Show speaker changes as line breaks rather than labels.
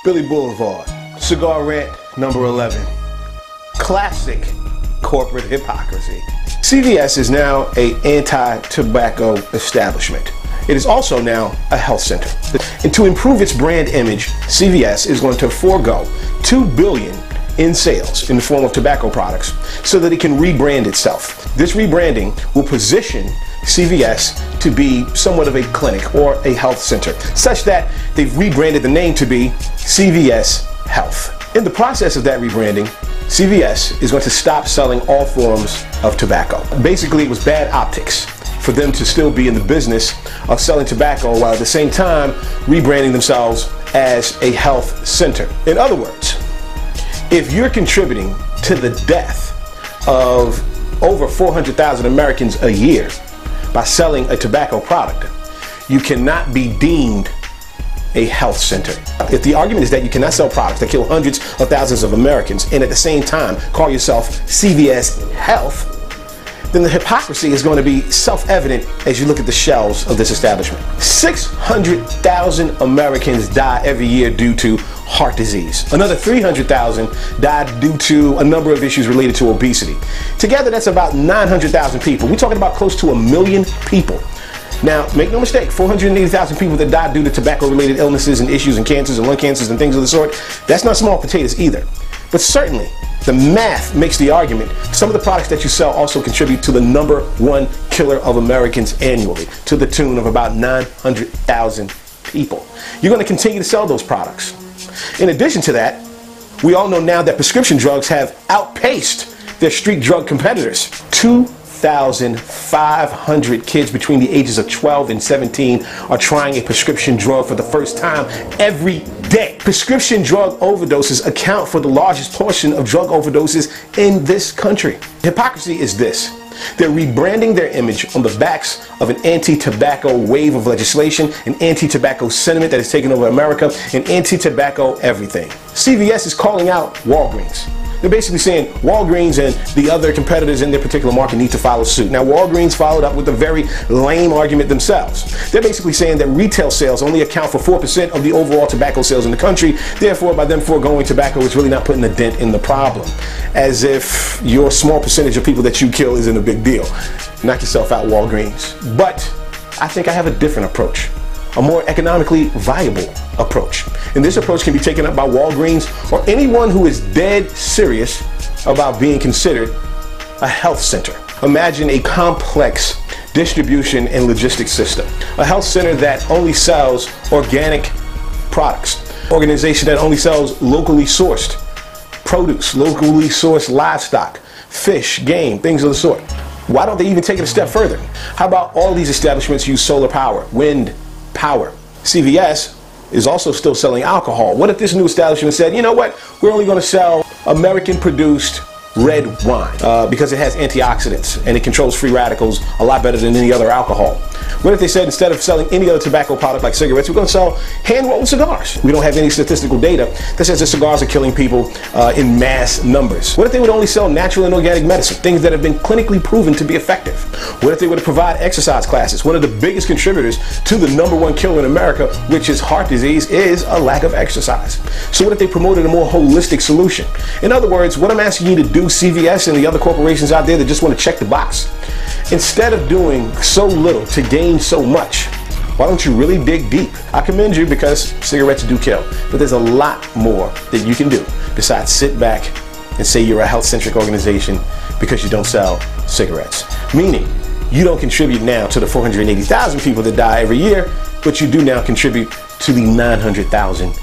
Billy Boulevard, Cigar Rant number 11. Classic corporate hypocrisy. CVS is now an anti-tobacco establishment. It is also now a health center. And to improve its brand image, CVS is going to forego $2 billion in sales in the form of tobacco products so that it can rebrand itself. This rebranding will position CVS to be somewhat of a clinic or a health center, such that they've rebranded the name to be CVS Health. In the process of that rebranding, CVS is going to stop selling all forms of tobacco. Basically, it was bad optics for them to still be in the business of selling tobacco while at the same time rebranding themselves as a health center. In other words, if you're contributing to the death of over 400,000 Americans a year by selling a tobacco product, you cannot be deemed a health center. If the argument is that you cannot sell products that kill hundreds of thousands of Americans and at the same time call yourself CVS Health, then the hypocrisy is going to be self-evident as you look at the shelves of this establishment. 600,000 Americans die every year due to heart disease. Another 300,000 die due to a number of issues related to obesity. Together, that's about 900,000 people. We're talking about close to 1 million people. Now, make no mistake, 480,000 people that die due to tobacco-related illnesses and issues and cancers and lung cancers and things of the sort, that's not small potatoes either. But certainly, the math makes the argument. Some of the products that you sell also contribute to the #1 killer of Americans annually, to the tune of about 900,000 people. You're going to continue to sell those products. In addition to that, we all know now that prescription drugs have outpaced their street drug competitors. 2,500 kids between the ages of 12 and 17 are trying a prescription drug for the first time every day. Prescription drug overdoses account for the largest portion of drug overdoses in this country. Hypocrisy is this. They're rebranding their image on the backs of an anti-tobacco wave of legislation, an anti-tobacco sentiment that has taken over America, and anti-tobacco everything. CVS is calling out Walgreens. They're basically saying Walgreens and the other competitors in their particular market need to follow suit. Now, Walgreens followed up with a very lame argument themselves. They're basically saying that retail sales only account for 4% of the overall tobacco sales in the country. Therefore, by them foregoing tobacco, it's really not putting a dent in the problem. As if your small percentage of people that you kill isn't a big deal. Knock yourself out, Walgreens. But I think I have a different approach. A more economically viable approach. And this approach can be taken up by Walgreens or anyone who is dead serious about being considered a health center. Imagine a complex distribution and logistics system. A health center that only sells organic products. Organization that only sells locally sourced produce, locally sourced livestock, fish, game, things of the sort. Why don't they even take it a step further? How about all these establishments use solar power, wind power? CVS is also still selling alcohol. What if this new establishment said, you know what, we're only going to sell American-produced red wine because it has antioxidants and it controls free radicals a lot better than any other alcohol? What if they said instead of selling any other tobacco product like cigarettes, we're going to sell hand-rolled cigars? We don't have any statistical data that says that cigars are killing people in mass numbers. What if they would only sell natural and organic medicine, things that have been clinically proven to be effective? What if they were to provide exercise classes? One of the biggest contributors to the #1 killer in America, which is heart disease, is a lack of exercise. So what if they promoted a more holistic solution? In other words, what I'm asking you to do, CVS and the other corporations out there that just want to check the box, instead of doing so little to gain so much, why don't you really dig deep? I commend you because cigarettes do kill, but there's a lot more that you can do besides sit back and say you're a health-centric organization because you don't sell cigarettes. Meaning, you don't contribute now to the 480,000 people that die every year, but you do now contribute to the 900,000